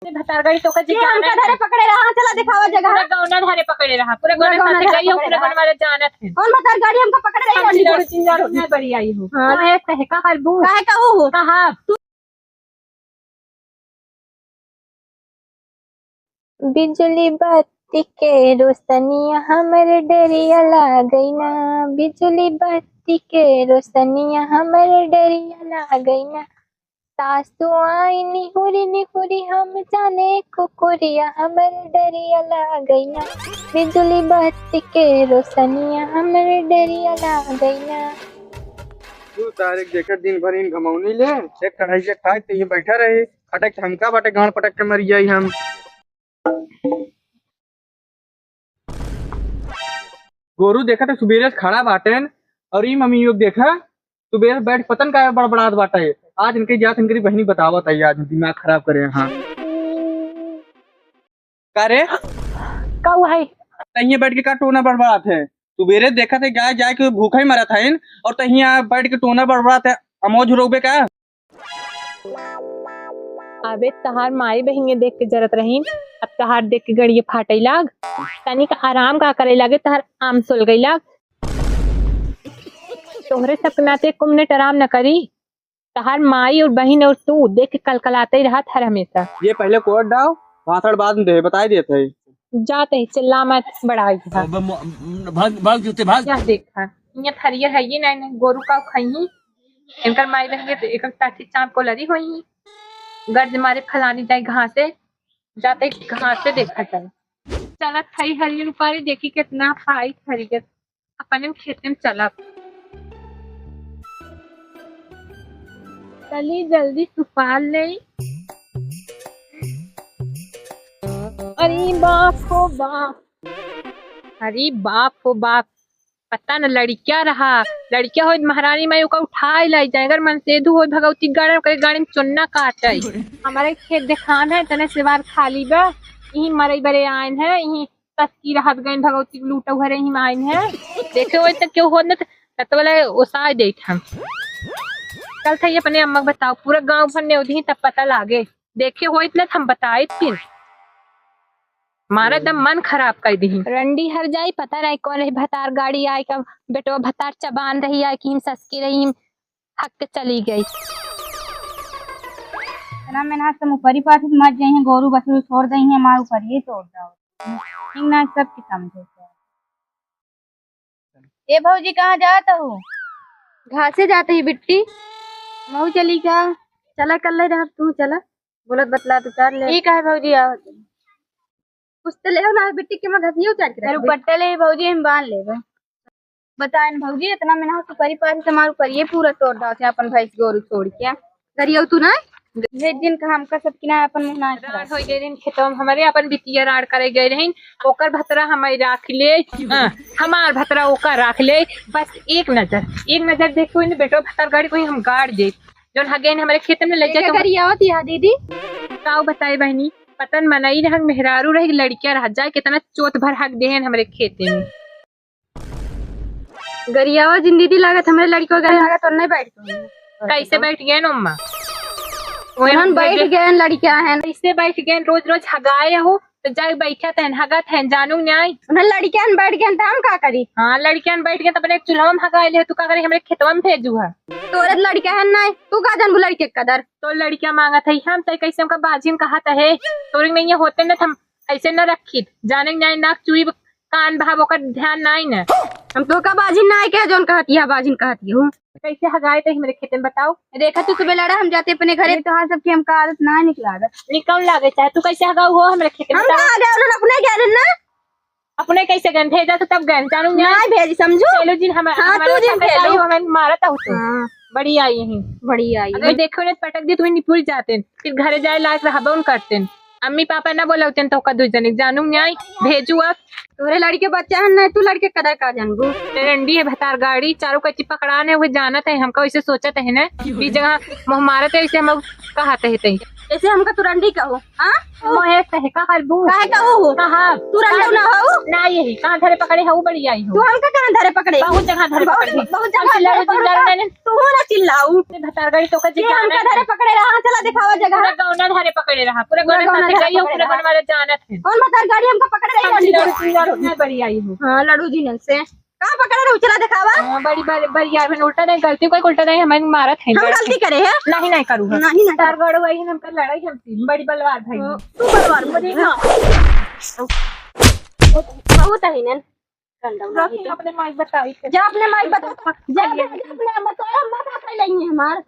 भतार गाड़ी तो जी हमका धारे पकड़े रहा। चला दिखावा जगह पूरा गौना धारे पकड़े रहा। पूरा गौना साथे गई हो। पूरा गौना वाले जानत है। कौन भतार गाड़ी हमका पकड़े रही। हम लड़ू चिंगार होने बड़ी आई हो। काहे कहे का हरबू काहे कहू कहा बिजली बत्ती के रोशनिया हमर डरिया लागई ना। बिजली बत्ती के रोशनिया हमर डरिया लागई ना। सासु आई निहुरी हम जाने कुकुरिया हमर डरिया लागई ना। बिजली बत्ती के रोशनिया हमर डरिया लागई ना। तू तारीख देखा दिन भर इन घमौनी ले एक कढ़ाई के खाए तो ये बैठा रहे फटक हमका बाटे गांड पटक के मर जाई हम। गोरू देखा तो सुबेरे से खड़ा बाटेन और ई मम्मी योग देखा सुबेरे बैठ पतन का बड़बड़ात बाटा है। आज इनके जात इनकी बहनी बतावत है। आज दिमाग खराब करे। हाँ का रे का है तहिए बैठ के का टोना बड़बड़ात है। सुबेरे देखा थे गाय जाए के भूखा ही मरा था इन और तहिया बैठ के टोना बड़बड़ात है। अमोज रोबे का अबे तहार माई बहिनी देख के जरत रही। अब तहार देख के गड़िए फाटे लाग। तनिक आराम का करे लागे। तहार आम सुल गई लाग। तोहरे सपनाते कुम ने आराम न करी। तहार माई और बहन और तू देख के कलकलाते ही रहा हर हमेशा। ये पहले कोट डाव भाषण बाद में दे बताई देते है। जाते ही चिल्ला मत बढ़ाई था। भाग जूते भाग। क्या देखा ये थरिया है ये नहीं गोरू का खई। इनकर माई बहन के एक ताठी चाँप को लड़ी हुई। गर्ज मारे फलानी जाए घासे जाते घासे देखा जाए। चला थई हरियर ऊपर देखी कितना पाई हरियर अपने खेत में चला। चली जल्दी सुपाल ले। अरे बाप हो बाप। अरे बाप हो बाप। पता न लड़किया रहा। लड़किया हो महारानी माई का उठाई लाई जाए। अगर मन सेधु हो भगवती गाड़ी में चुन्ना काट हमारे खेत दिखान है तने सिवार खाली बा। यही मरे बरे आयन है। यही तस्की रहत गए भगवती लूटा भरे यही आयन है। देखे हो तक क्यों हो न तो वाला ओसाए दे हम कल था। ये अपने अम्मा बताओ पूरा गांव भर ने उधी तब पता लागे। देखे हो इतना हम बताए फिर मारा दम मन खराब कर दी। रंडी हर जाई पता रही कौन रही भतार गाड़ी आई का बेटो भतार चबान रही आई कि ससकी रही हक चली गई। ना मैं ना तुम ऊपर ही पास मत जाइए। गोरू बसरू छोड़ दई है हमारे ऊपर ही तोड़ जाओ ना सब की समझो। ए भौजी कहाँ जाता हो। घासे जाते ही बिट्टी मऊ चली क्या। चला कर ले रहा तू चला बोलत बतला तू कर ले। ठीक है भौजी आओ कुछ तो ले ना बिट्टी के मैं घसियो उतार के मेरे ऊपर ले भौजी हम बांध ले बताए भौजी इतना मैं ना ऊपर ही पास हमारे ऊपर ये पूरा तोड़ दाओ से अपन भैंस गोरू छोड़ के करियो तू ना वे दिन का हमका सब किना अपन मुंह ना हो गए दिन खेतों में हमारे अपन बिटिया राड़ करे गए रही। ओकर भतरा हमारी राख ले। हमार भतरा ओकर राख ले। बस एक नजर देखो इन बेटो भतर गाड़ी को हम गाड़ दे जो हगे हमारे खेत में ले जाए। करिया दीदी का बताए बहनी पतन मनाई रह मेहरारू रह लड़किया रह जाए कितना चोट भर हक दे हमारे खेते में। गरियावा जिंदगी लागत हमारे लड़कियों का लागत और नहीं बैठ कैसे बैठ गए न अम्मा वहन बैठ गए लड़कियां हैं। कैसे बैठ गए रोज हगाए हो तो जाए बैठा तहन हगा तहन जानू न्याय। उन्हें लड़कियां बैठ गए तो हम का करी। हाँ लड़कियां बैठ गए तो अपने चूल्हा में हगाए ले तू का करी हमारे खेतवा में भेजू है। तोरत लड़कियां है ना तू का जानबू लड़के कदर तो लड़कियां मांगा था हम तो कैसे हमका बाजिन कहा था है तोरी में ये होते न हम ऐसे न रखी जाने न्याय नाक चुई कान भाव का ध्यान नहीं न। हम तो का बाजिन ना के जोन कहती है बाजिन कहती हूँ। कैसे हगाए थे मेरे खेत में बताओ। रेखा तू सुबह लड़ा हम जाते अपने घरे तो हाँ सबकी हमका आदत ना निकला निकल लागे चाहे तू कैसे हगाऊ हो हमारे खेत में। हम कहाँ गए उन्होंने अपने गए ना अपने कैसे गए भेजा तो तब गए जानू ना भेजी समझो। चलो जी हमारे मारा था बड़ी आई यही बड़ी आई अगर देखो ने पटक दी तुम्हें निपुर जाते फिर घरे जाए लायक रहा करते अम्मी पापा ना बोलते तो का दूसरे जानू न्याय भेजू अब तोरे लड़के बच्चा है ना तू लड़के कदर का जानबू। रंडी है भतार गाड़ी चारों कच्ची पकड़ाने हुए जानत है हमका वैसे सोचत है ना बीच जगह मोह मारत है वैसे हम कहते है ऐसे हमका तुरंडी कहो हां मोहे सहे का करबू काहे कहू कहा तुरंडो ना हो ना यही कहां धरे पकड़े हऊ बड़ी आई तू हो हमका कहां धरे पकड़े बहुत जगह धरे पकड़े बहुत जगह तू ना चिल्लाऊ भतार गाड़ी तो ये हमका धरे पकड़े रहा चला दिखावा जगह पूरा गौना धरे पकड़े रहा पूरा गौना साथे गई हो पूरा गौना वाले जानत है कौन बता गाड़ी हमका पकड़ रही है बड़ी आई हो हां लड़ू जी ने से कहां पकड़ रहे हो चला दिखावा बड़ी बड़ी यार मैंने उल्टा नहीं गलती कोई उल्टा नहीं हमारी मारत है हम गलती करे हैं नहीं नहीं करूंगा नहीं तार गड़ो आई हम कर लड़ाई हमसी बड़ी बलवार भाई तू बलवार मुझे बहुत है नन अपने माइक बताई जा अपने माइक बता जा अपने बताओ मत नहीं हमार